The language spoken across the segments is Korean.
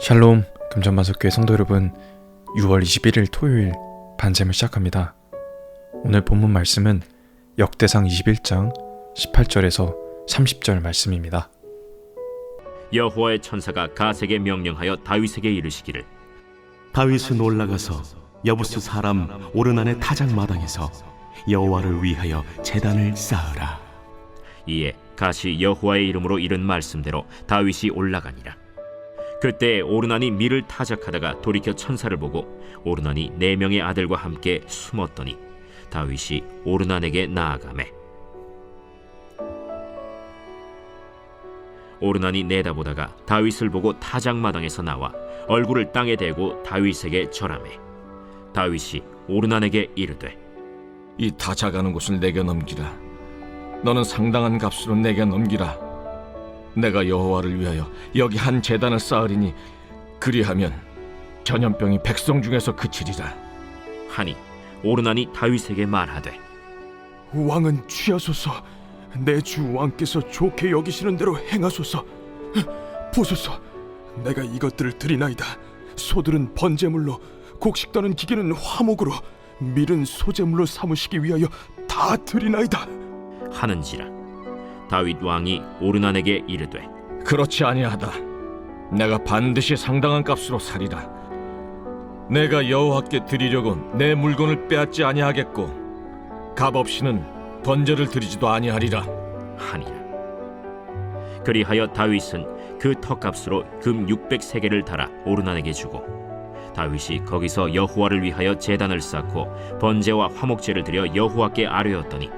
샬롬 금전만석교회 성도 여러분, 6월 21일 토요일 반잼을 시작합니다. 오늘 본문 말씀은 역대상 21장 18절에서 30절 말씀입니다. 여호와의 천사가 갓에게 명령하여 다윗에게 이르시기를, 다윗은 올라가서 여부스 사람 오르난의 타작마당에서 여호와를 위하여 제단을 쌓으라. 이에 갓이 여호와의 이름으로 이른 말씀대로 다윗이 올라가니라. 그때 오르난이 밀을 타작하다가 돌이켜 천사를 보고 오르난이 4명의 아들과 함께 숨었더니 다윗이 오르난에게 나아가매 오르난이 내다보다가 다윗을 보고 타작마당에서 나와 얼굴을 땅에 대고 다윗에게 절하매 다윗이 오르난에게 이르되, 이 타작하는 곳을 내게 넘기라. 너는 상당한 값으로 내게 넘기라. 내가 여호와를 위하여 여기 한 제단을 쌓으리니 그리하면 전염병이 백성 중에서 그치리라 하니 오르난이 다윗에게 말하되, 왕은 취하소서. 내 주 왕께서 좋게 여기시는 대로 행하소서. 보소서, 내가 이것들을 드리나이다. 소들은 번제물로, 곡식 떠는 기계는 화목으로, 밀은 소제물로 삼으시기 위하여 다 드리나이다 하는지라. 다윗 왕이 오르난에게 이르되, 그렇지 아니하다. 내가 반드시 상당한 값으로 사리라. 내가 여호와께 드리려고 내 물건을 빼앗지 아니하겠고 값 없이는 번제를 드리지도 아니하리라 하니라. 그리하여 다윗은 그 턱값으로 금 600세겔을 달아 오르난에게 주고 다윗이 거기서 여호와를 위하여 제단을 쌓고 번제와 화목제를 드려 여호와께 아뢰었더니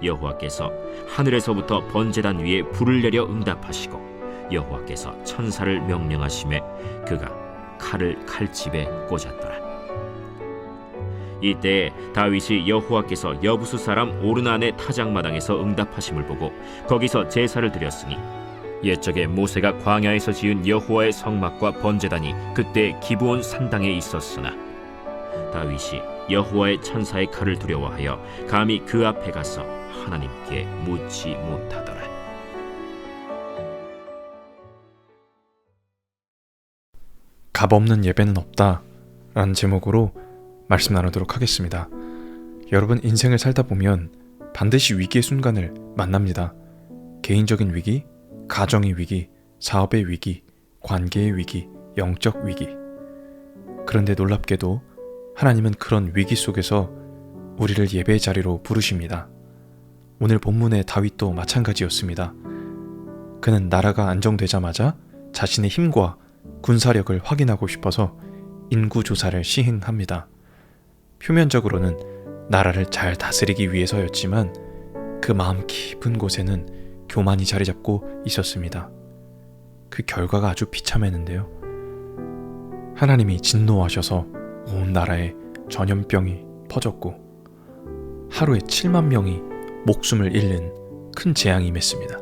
여호와께서 하늘에서부터 번제단 위에 불을 내려 응답하시고 여호와께서 천사를 명령하시매 그가 칼을 칼집에 꽂았더라. 이때에 다윗이 여호와께서 여부스 사람 오르난의 타작마당에서 응답하심을 보고 거기서 제사를 드렸으니 옛적에 모세가 광야에서 지은 여호와의 성막과 번제단이 그때 기브온 산당에 있었으나 다윗이 여호와의 천사의 칼을 두려워하여 감히 그 앞에 가서 하나님께 묻지 못하더라. 값없는 예배는 없다 라는 제목으로 말씀 나누도록 하겠습니다. 여러분, 인생을 살다 보면 반드시 위기의 순간을 만납니다. 개인적인 위기, 가정의 위기, 사업의 위기, 관계의 위기, 영적 위기. 그런데 놀랍게도 하나님은 그런 위기 속에서 우리를 예배의 자리로 부르십니다. 오늘 본문의 다윗도 마찬가지였습니다. 그는 나라가 안정되자마자 자신의 힘과 군사력을 확인하고 싶어서 인구조사를 시행합니다. 표면적으로는 나라를 잘 다스리기 위해서였지만 그 마음 깊은 곳에는 교만이 자리 잡고 있었습니다. 그 결과가 아주 비참했는데요. 하나님이 진노하셔서 온 나라에 전염병이 퍼졌고 하루에 7만 명이 목숨을 잃는 큰 재앙이 임했습니다.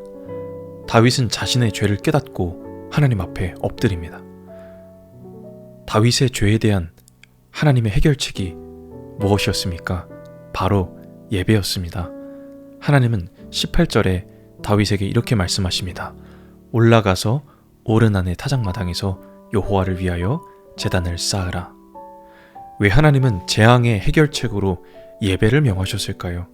다윗은 자신의 죄를 깨닫고 하나님 앞에 엎드립니다. 다윗의 죄에 대한 하나님의 해결책이 무엇이었습니까? 바로 예배였습니다. 하나님은 18절에 다윗에게 이렇게 말씀하십니다. 올라가서 오르난의 타작마당에서 여호와를 위하여 제단을 쌓으라. 왜 하나님은 재앙의 해결책으로 예배를 명하셨을까요?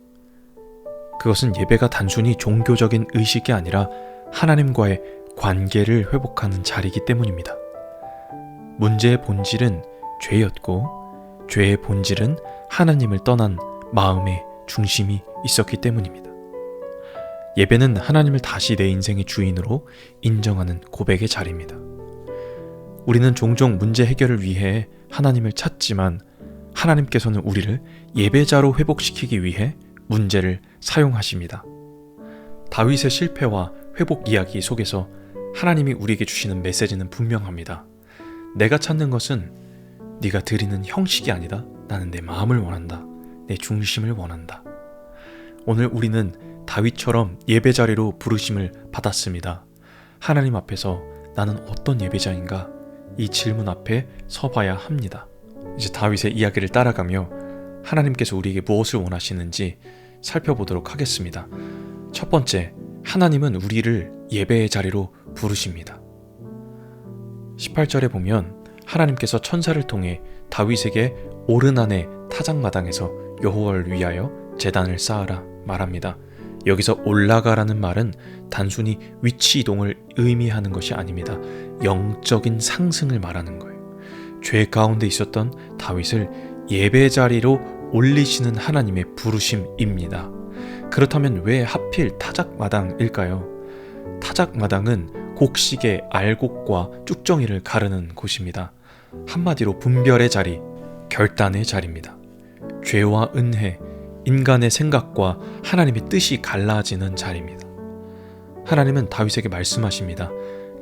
그것은 예배가 단순히 종교적인 의식이 아니라 하나님과의 관계를 회복하는 자리이기 때문입니다. 문제의 본질은 죄였고 죄의 본질은 하나님을 떠난 마음의 중심이 있었기 때문입니다. 예배는 하나님을 다시 내 인생의 주인으로 인정하는 고백의 자리입니다. 우리는 종종 문제 해결을 위해 하나님을 찾지만 하나님께서는 우리를 예배자로 회복시키기 위해 문제를 사용하십니다. 다윗의 실패와 회복 이야기 속에서 하나님이 우리에게 주시는 메시지는 분명합니다. 내가 찾는 것은 네가 드리는 형식이 아니다. 나는 내 마음을 원한다. 내 중심을 원한다. 오늘 우리는 다윗처럼 예배자리로 부르심을 받았습니다. 하나님 앞에서 나는 어떤 예배자인가? 이 질문 앞에 서봐야 합니다. 이제 다윗의 이야기를 따라가며 하나님께서 우리에게 무엇을 원하시는지 살펴보도록 하겠습니다. 첫 번째, 하나님은 우리를 예배의 자리로 부르십니다. 18절에 보면 하나님께서 천사를 통해 다윗에게 오르난의 타작마당에서 여호와를 위하여 제단을 쌓으라 말합니다. 여기서 올라가라는 말은 단순히 위치 이동을 의미하는 것이 아닙니다. 영적인 상승을 말하는 거예요. 죄 가운데 있었던 다윗을 예배 자리로 올리시는 하나님의 부르심입니다. 그렇다면 왜 하필 타작마당일까요? 타작마당은 곡식의 알곡과 쭉정이를 가르는 곳입니다. 한마디로 분별의 자리, 결단의 자리입니다. 죄와 은혜, 인간의 생각과 하나님의 뜻이 갈라지는 자리입니다. 하나님은 다윗에게 말씀하십니다.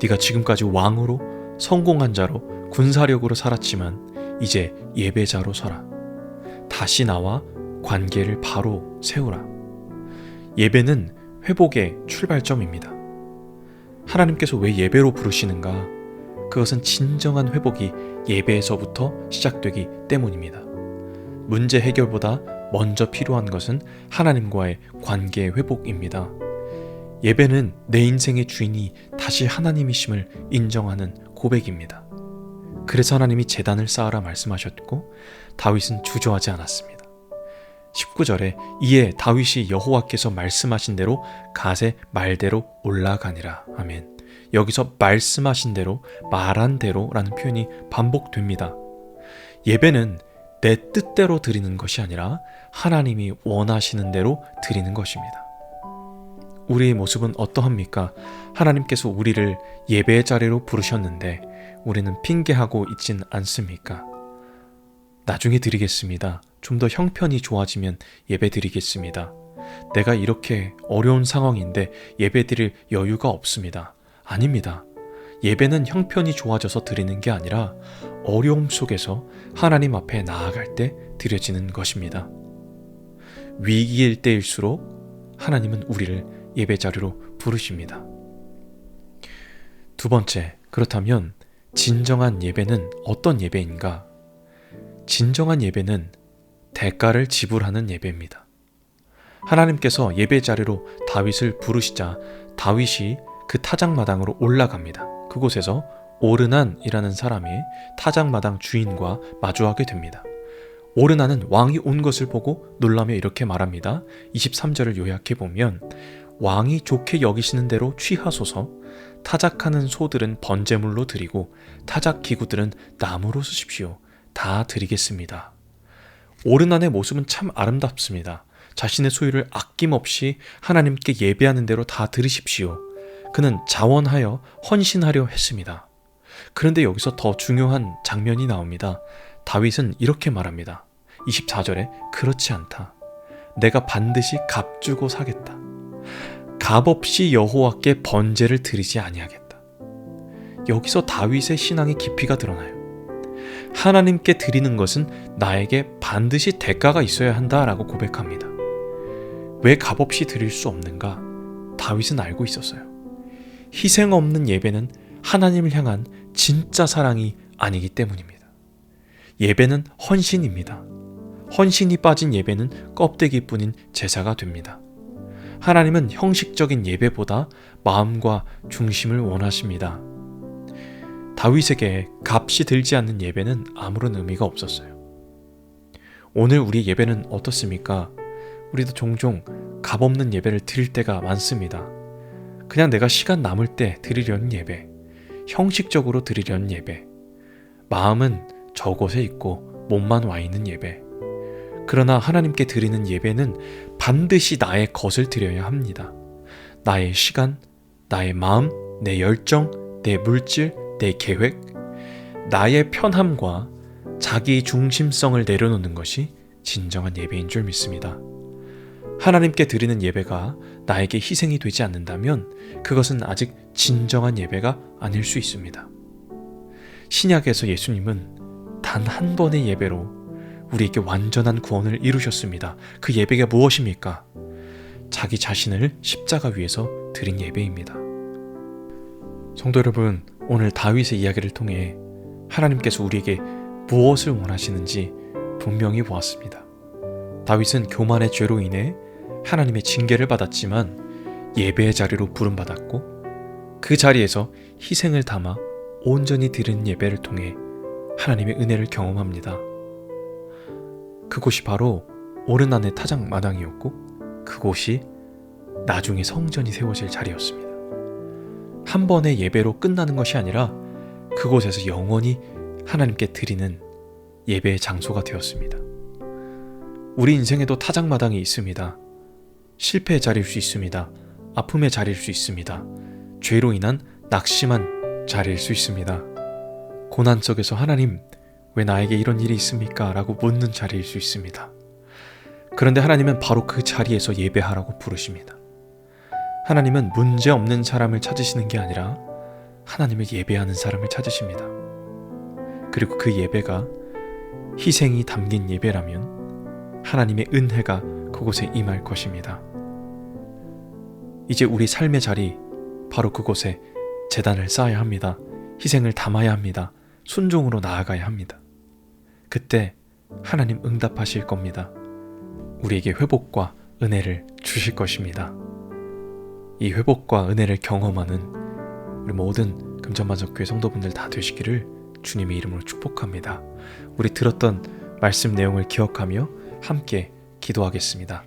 네가 지금까지 왕으로 성공한 자로 군사력으로 살았지만 이제 예배자로 서라. 다시 나와 관계를 바로 세우라. 예배는 회복의 출발점입니다. 하나님께서 왜 예배로 부르시는가? 그것은 진정한 회복이 예배에서부터 시작되기 때문입니다. 문제 해결보다 먼저 필요한 것은 하나님과의 관계의 회복입니다. 예배는 내 인생의 주인이 다시 하나님이심을 인정하는 고백입니다. 그래서 하나님이 제단을 쌓으라 말씀하셨고 다윗은 주저하지 않았습니다. 19절에 이에 다윗이 여호와께서 말씀하신 대로 갓의 말대로 올라가니라. 아멘. 여기서 말씀하신 대로, 말한 대로라는 표현이 반복됩니다. 예배는 내 뜻대로 드리는 것이 아니라 하나님이 원하시는 대로 드리는 것입니다. 우리의 모습은 어떠합니까? 하나님께서 우리를 예배의 자리로 부르셨는데 우리는 핑계하고 있진 않습니까? 나중에 드리겠습니다. 좀 더 형편이 좋아지면 예배 드리겠습니다. 내가 이렇게 어려운 상황인데 예배 드릴 여유가 없습니다. 아닙니다. 예배는 형편이 좋아져서 드리는 게 아니라 어려움 속에서 하나님 앞에 나아갈 때 드려지는 것입니다. 위기일 때일수록 하나님은 우리를 예배 자리로 부르십니다. 두 번째, 그렇다면 진정한 예배는 어떤 예배인가? 진정한 예배는 대가를 지불하는 예배입니다. 하나님께서 예배 자리로 다윗을 부르시자 다윗이 그 타작마당으로 올라갑니다. 그곳에서 오르난이라는 사람이 타작마당 주인과 마주하게 됩니다. 오르난은 왕이 온 것을 보고 놀라며 이렇게 말합니다. 23절을 요약해보면 왕이 좋게 여기시는 대로 취하소서. 타작하는 소들은 번제물로 드리고 타작 기구들은 나무로 쓰십시오. 다 드리겠습니다. 오르난의 모습은 참 아름답습니다. 자신의 소유를 아낌없이 하나님께 예배하는 대로 다 드리십시오. 그는 자원하여 헌신하려 했습니다. 그런데 여기서 더 중요한 장면이 나옵니다. 다윗은 이렇게 말합니다. 24절에 그렇지 않다. 내가 반드시 값주고 사겠다. 값없이 여호와께 번제를 드리지 아니하겠다. 여기서 다윗의 신앙의 깊이가 드러나요. 하나님께 드리는 것은 나에게 반드시 대가가 있어야 한다라고 고백합니다. 왜 값없이 드릴 수 없는가? 다윗은 알고 있었어요. 희생 없는 예배는 하나님을 향한 진짜 사랑이 아니기 때문입니다. 예배는 헌신입니다. 헌신이 빠진 예배는 껍데기뿐인 제사가 됩니다. 하나님은 형식적인 예배보다 마음과 중심을 원하십니다. 다윗에게 값이 들지 않는 예배는 아무런 의미가 없었어요. 오늘 우리 예배는 어떻습니까? 우리도 종종 값없는 예배를 드릴 때가 많습니다. 그냥 내가 시간 남을 때 드리려는 예배, 형식적으로 드리려는 예배, 마음은 저곳에 있고 몸만 와 있는 예배. 그러나 하나님께 드리는 예배는 반드시 나의 것을 드려야 합니다. 나의 시간, 나의 마음, 내 열정, 내 물질, 내 계획, 나의 편함과 자기 중심성을 내려놓는 것이 진정한 예배인 줄 믿습니다. 하나님께 드리는 예배가 나에게 희생이 되지 않는다면 그것은 아직 진정한 예배가 아닐 수 있습니다. 신약에서 예수님은 단 한 번의 예배로 우리에게 완전한 구원을 이루셨습니다. 그 예배가 무엇입니까? 자기 자신을 십자가 위에서 드린 예배입니다. 성도 여러분, 오늘 다윗의 이야기를 통해 하나님께서 우리에게 무엇을 원하시는지 분명히 보았습니다. 다윗은 교만의 죄로 인해 하나님의 징계를 받았지만 예배의 자리로 부름받았고 그 자리에서 희생을 담아 온전히 드리는 예배를 통해 하나님의 은혜를 경험합니다. 그곳이 바로 오르난의 타작마당이었고 그곳이 나중에 성전이 세워질 자리였습니다. 한 번의 예배로 끝나는 것이 아니라 그곳에서 영원히 하나님께 드리는 예배의 장소가 되었습니다. 우리 인생에도 타작마당이 있습니다. 실패의 자리일 수 있습니다. 아픔의 자리일 수 있습니다. 죄로 인한 낙심한 자리일 수 있습니다. 고난 속에서 하나님, 왜 나에게 이런 일이 있습니까? 라고 묻는 자리일 수 있습니다. 그런데 하나님은 바로 그 자리에서 예배하라고 부르십니다. 하나님은 문제 없는 사람을 찾으시는 게 아니라 하나님을 예배하는 사람을 찾으십니다. 그리고 그 예배가 희생이 담긴 예배라면 하나님의 은혜가 그곳에 임할 것입니다. 이제 우리 삶의 자리, 바로 그곳에 제단을 쌓아야 합니다. 희생을 담아야 합니다. 순종으로 나아가야 합니다. 그때 하나님 응답하실 겁니다. 우리에게 회복과 은혜를 주실 것입니다. 이 회복과 은혜를 경험하는 우리 모든 금천만석교회 성도분들 다 되시기를 주님의 이름으로 축복합니다. 우리 들었던 말씀 내용을 기억하며 함께 기도하겠습니다.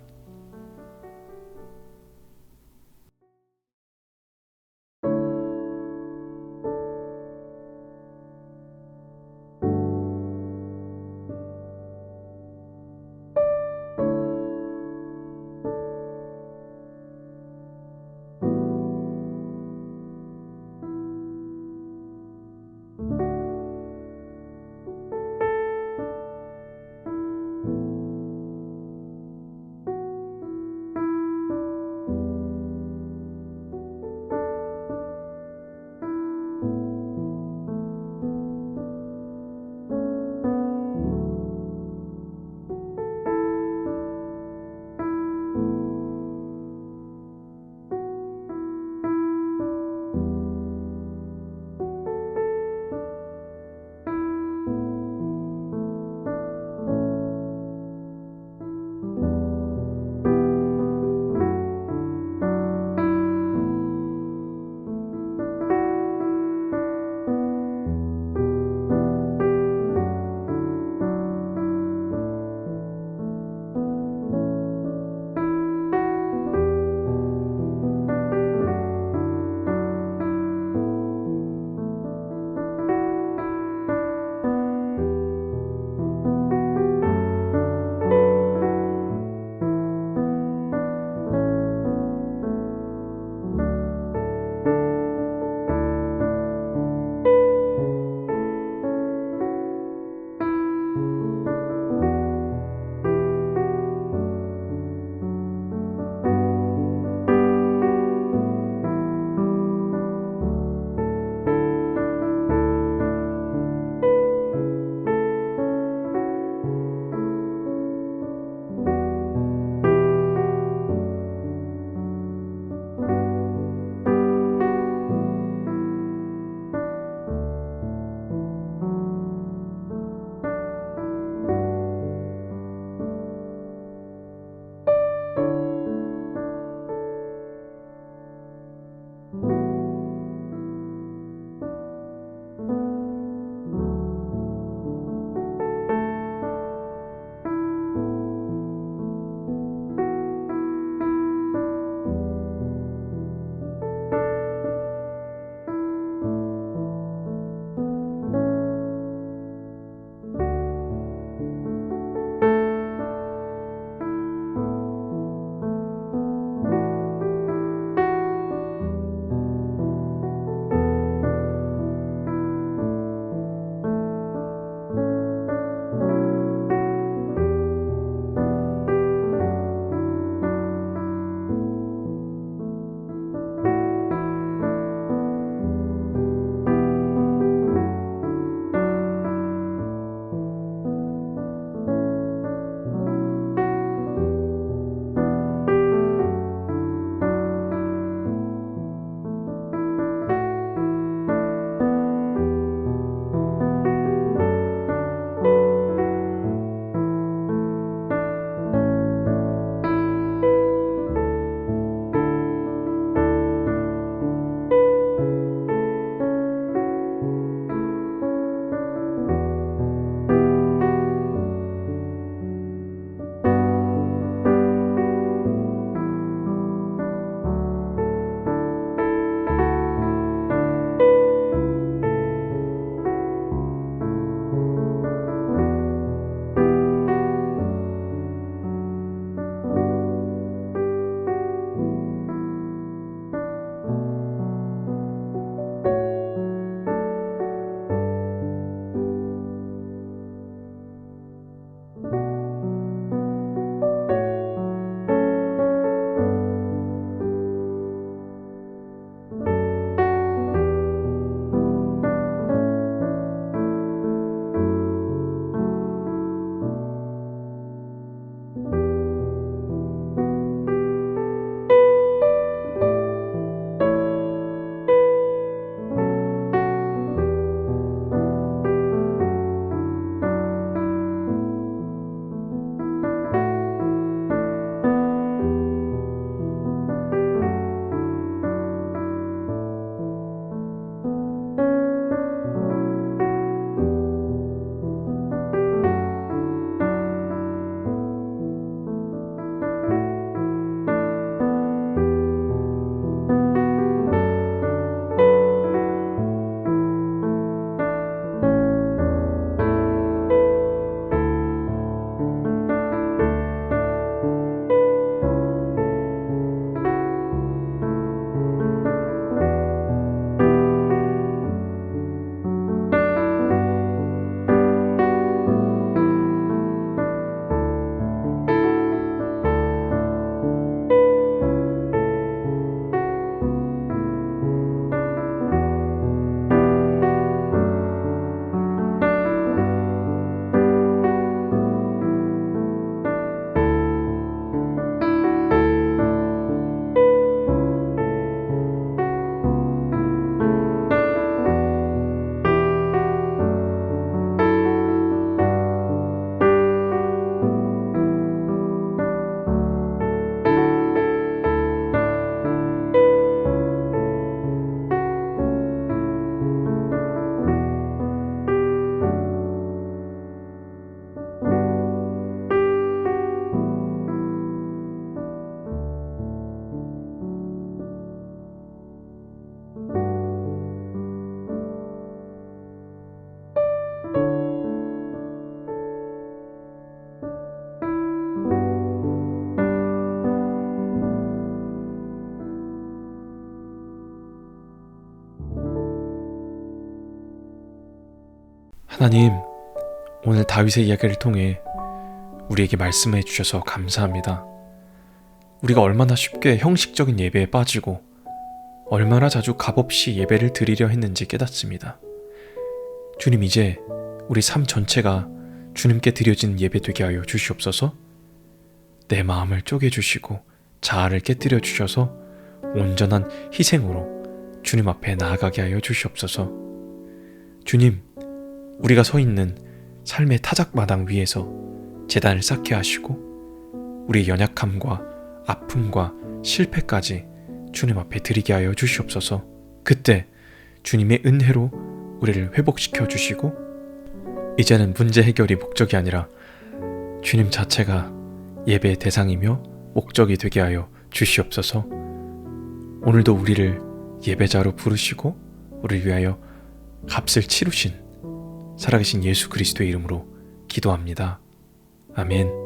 하나님, 오늘 다윗의 이야기를 통해 우리에게 말씀해 주셔서 감사합니다. 우리가 얼마나 쉽게 형식적인 예배에 빠지고 얼마나 자주 값없이 예배를 드리려 했는지 깨닫습니다. 주님, 이제 우리 삶 전체가 주님께 드려진 예배 되게 하여 주시옵소서. 내 마음을 쪼개주시고 자아를 깨뜨려 주셔서 온전한 희생으로 주님 앞에 나아가게 하여 주시옵소서. 주님, 우리가 서 있는 삶의 타작마당 위에서 제단을 쌓게 하시고 우리의 연약함과 아픔과 실패까지 주님 앞에 드리게 하여 주시옵소서. 그때 주님의 은혜로 우리를 회복시켜 주시고 이제는 문제 해결이 목적이 아니라 주님 자체가 예배의 대상이며 목적이 되게 하여 주시옵소서. 오늘도 우리를 예배자로 부르시고 우리를 위하여 값을 치르신 살아계신 예수 그리스도의 이름으로 기도합니다. 아멘.